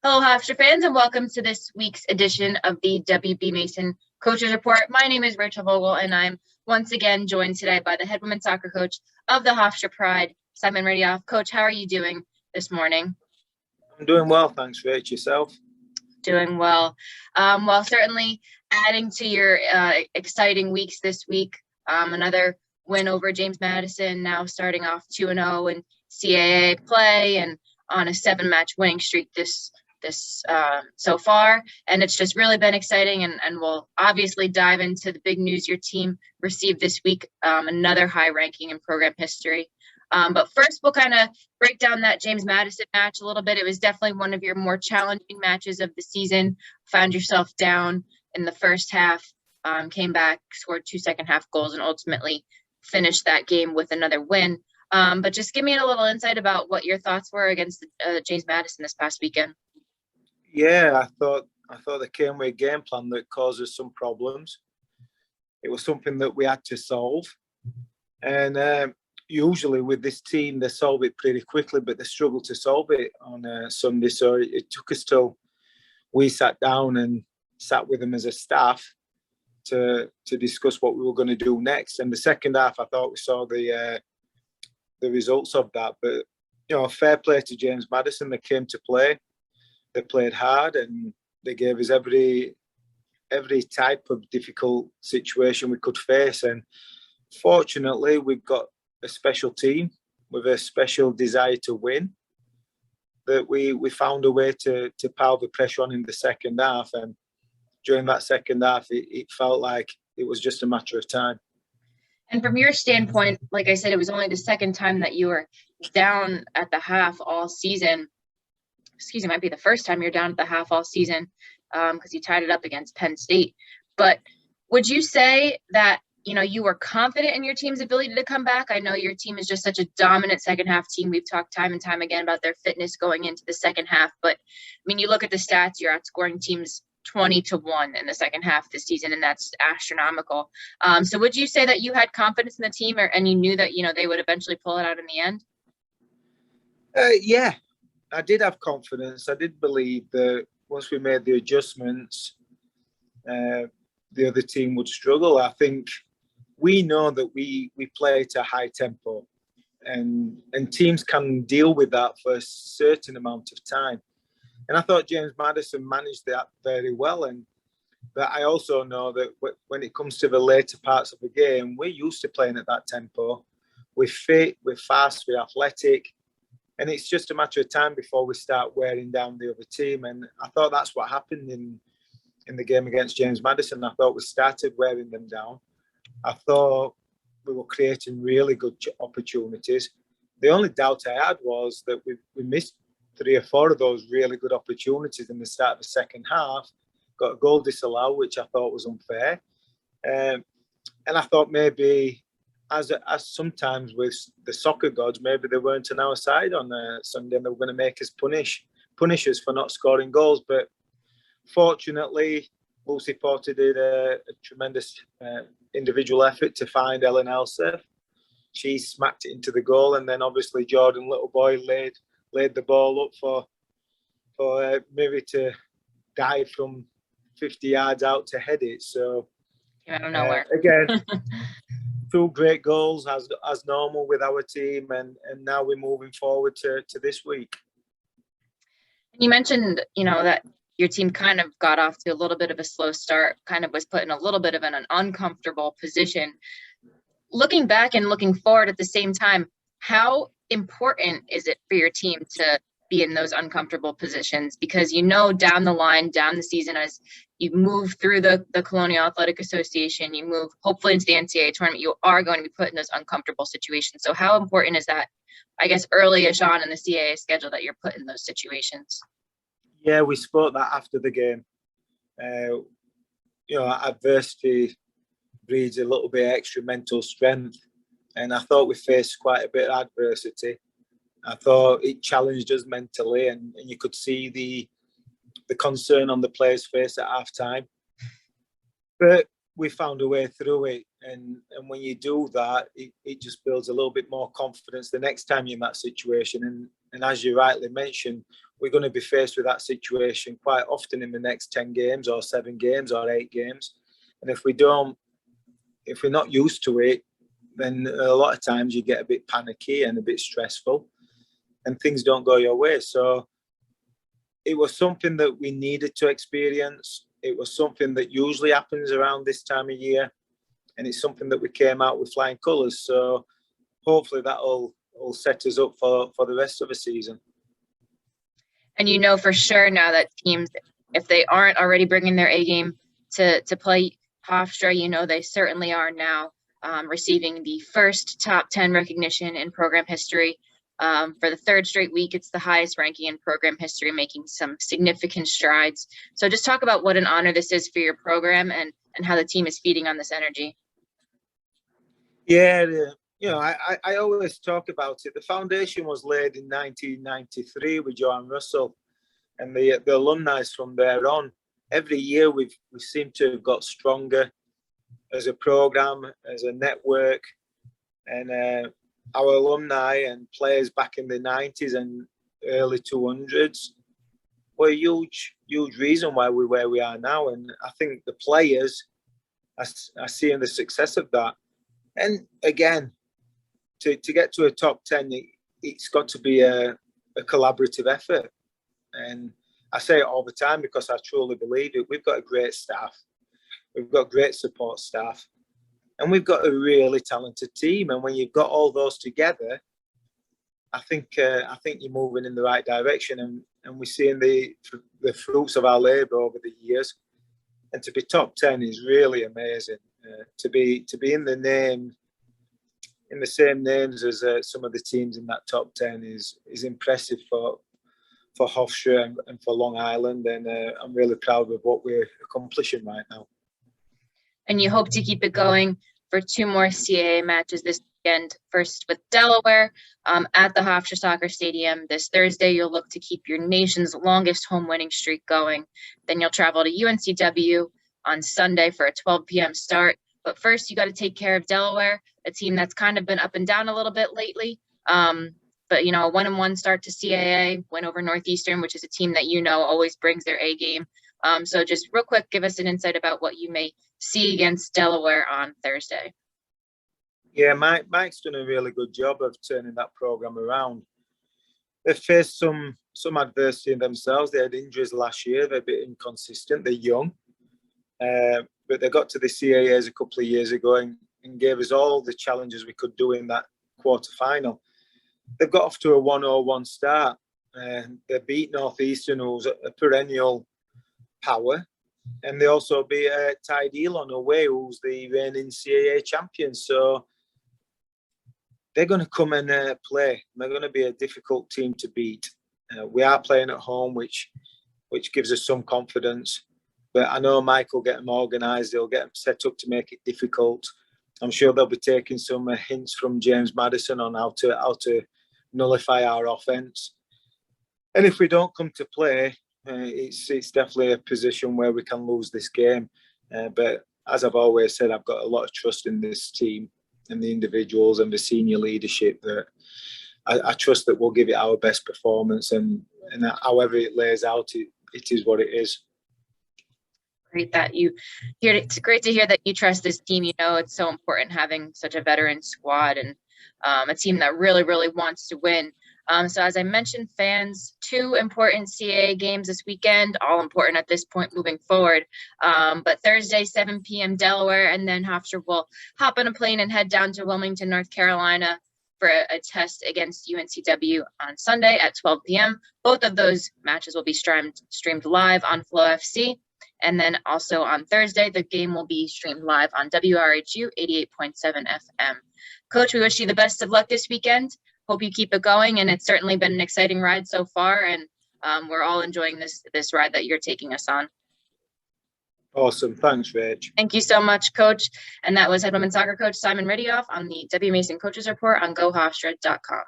Hello, Hofstra fans, and welcome to this week's edition of the WB Mason Coaches Report. My name is Rachel Vogel, and I'm once again joined today by the head women's soccer coach of the Hofstra Pride, Simon Riddiough. Coach, how are you doing this morning? I'm doing well, thanks, Rach. Yourself? Doing well. Certainly adding to your exciting weeks this week. Another win over James Madison, now starting off 2-0 in CAA play and on a 7-match winning streak so far, and it's just really been exciting, and we'll obviously dive into the big news your team received this week, another high ranking in program history. But first we'll kind of break down that James Madison match a little bit. It was definitely one of your more challenging matches of the season. Found yourself down in the first half, came back, scored 2 second half goals, and ultimately finished that game with another win. But just give me a little insight about what your thoughts were against James Madison this past weekend. Yeah, I thought they came with a game plan that caused us some problems. It was something that we had to solve, and usually with this team they solve it pretty quickly, but they struggled to solve it on Sunday. So it took us till we sat down and sat with them as a staff to discuss what we were going to do next. And the second half, I thought we saw the results of that. But fair play to James Madison. They came to play. They played hard, and they gave us every type of difficult situation we could face. And fortunately, we've got a special team with a special desire to win, that we found a way to pile the pressure on in the second half. And during that second half, it felt like it was just a matter of time. And from your standpoint, like I said, it was only the second time that you were down at the half all season. It might be the first time you're down at the half all season, because you tied it up against Penn State. But would you say that, you were confident in your team's ability to come back? I know your team is just such a dominant second half team. We've talked time and time again about their fitness going into the second half. But, you look at the stats, you're outscoring teams 20-1 in the second half this season, and that's astronomical. So would you say that you had confidence in the team, and you knew that, they would eventually pull it out in the end? Yeah. I did have confidence. I did believe that once we made the adjustments, the other team would struggle. I think we know that we play at a high tempo, and teams can deal with that for a certain amount of time. And I thought James Madison managed that very well. But I also know that when it comes to the later parts of the game, we're used to playing at that tempo. We're fit, we're fast, we're athletic. And it's just a matter of time before we start wearing down the other team. And I thought that's what happened in the game against James Madison. I thought we started wearing them down. I thought we were creating really good opportunities. The only doubt I had was that we missed 3 or 4 of those really good opportunities in the start of the second half. Got a goal disallowed, which I thought was unfair. And I thought maybe, as sometimes with the soccer gods, maybe they weren't on our side on Sunday, and they were going to make us punish us for not scoring goals. But fortunately, Lucy Porter did a tremendous individual effort to find Ellen Elseth. She smacked it into the goal, and then obviously Jordan Littleboy laid the ball up for maybe to dive from 50 yards out to head it. So I don't know where. Again. 2 great goals as normal with our team, and now we're moving forward to this week. You mentioned, that your team kind of got off to a little bit of a slow start, kind of was put in a little bit of an uncomfortable position. Looking back and looking forward at the same time, how important is it for your team to be in those uncomfortable positions? Because down the line, down the season, as you move through the Colonial Athletic Association, you move hopefully into the NCAA tournament, you are going to be put in those uncomfortable situations. So how important is that, I guess, early-ish on in the CAA schedule that you're put in those situations? Yeah, we spoke that after the game. Adversity breeds a little bit extra mental strength. And I thought we faced quite a bit of adversity. I thought it challenged us mentally, and you could see the concern on the players' face at half-time. But we found a way through it. And when you do that, it just builds a little bit more confidence the next time you're in that situation. And as you rightly mentioned, we're going to be faced with that situation quite often in the next 10 games or 7 games or 8 games. And if we're not used to it, then a lot of times you get a bit panicky and a bit stressful and things don't go your way. So it was something that we needed to experience. It was something that usually happens around this time of year. And it's something that we came out with flying colours. So hopefully that'll set us up for the rest of the season. And you know for sure now that teams, if they aren't already bringing their A game to play Hofstra, you know they certainly are now, receiving the first top 10 recognition in program history. For the 3rd straight week, it's the highest ranking in program history, making some significant strides. So just talk about what an honor this is for your program and how the team is feeding on this energy. Yeah, you know, I always talk about it. The foundation was laid in 1993 with Joanne Russell, and the alumni from there on. Every year we seem to have got stronger as a program, as a network, and our alumni and players back in the 90s and early 200s were a huge reason why we're where we are now. And I think the players are seeing the success of that. And again, to get to a top 10, it's got to be a collaborative effort. And I say it all the time because I truly believe it. We've got a great staff. We've got great support staff. And we've got a really talented team. And when you've got all those together, I think you're moving in the right direction. And we're seeing the fruits of our labour over the years. And to be top 10 is really amazing. To be in the name, in the same names as some of the teams in that top 10 is impressive for Hofstra and for Long Island. And I'm really proud of what we're accomplishing right now. And you hope to keep it going for 2 more CAA matches this weekend. First with Delaware at the Hofstra Soccer Stadium this Thursday. You'll look to keep your nation's longest home winning streak going. Then you'll travel to UNCW on Sunday for a 12 p.m. start. But first, you got to take care of Delaware, a team that's kind of been up and down a little bit lately. But, you know, a 1-1 start to CAA, win over Northeastern, which is a team that, you know, always brings their A game. So just real quick, give us an insight about what you may see against Delaware on Thursday. Yeah, Mike's done a really good job of turning that program around. They've faced some adversity in themselves. They had injuries last year. They're a bit inconsistent. They're young. But they got to the CAAs a couple of years ago and gave us all the challenges we could do in that quarter-final. They've got off to a 1-0-1 start. They beat Northeastern, who's a perennial power. And they also beat Tide Elon away, who's the reigning CAA champion. So they're going to come and play. They're going to be a difficult team to beat. We are playing at home, which gives us some confidence. But I know Mike will get them organised. He'll get them set up to make it difficult. I'm sure they'll be taking some hints from James Madison on how to nullify our offence. And if we don't come to play, it's definitely a position where we can lose this game. But as I've always said, I've got a lot of trust in this team and the individuals and the senior leadership that I trust that we'll give it our best performance. And however it lays out, it is what it is. Great that you hear. It's great to hear that you trust this team. You know, it's so important having such a veteran squad and a team that really, really wants to win. So as I mentioned, fans, 2 important CAA games this weekend, all important at this point moving forward. But Thursday, 7 p.m. Delaware, and then Hofstra will hop on a plane and head down to Wilmington, North Carolina for a test against UNCW on Sunday at 12 p.m. Both of those matches will be streamed live on Flow FC. And then also on Thursday, the game will be streamed live on WRHU 88.7 FM. Coach, we wish you the best of luck this weekend. Hope you keep it going. And it's certainly been an exciting ride so far. And we're all enjoying this ride that you're taking us on. Awesome. Thanks, Reg. Thank you so much, Coach. And that was head women's soccer coach Simon Riddiough on the W. Mason Coaches Report on GoHofstra.com.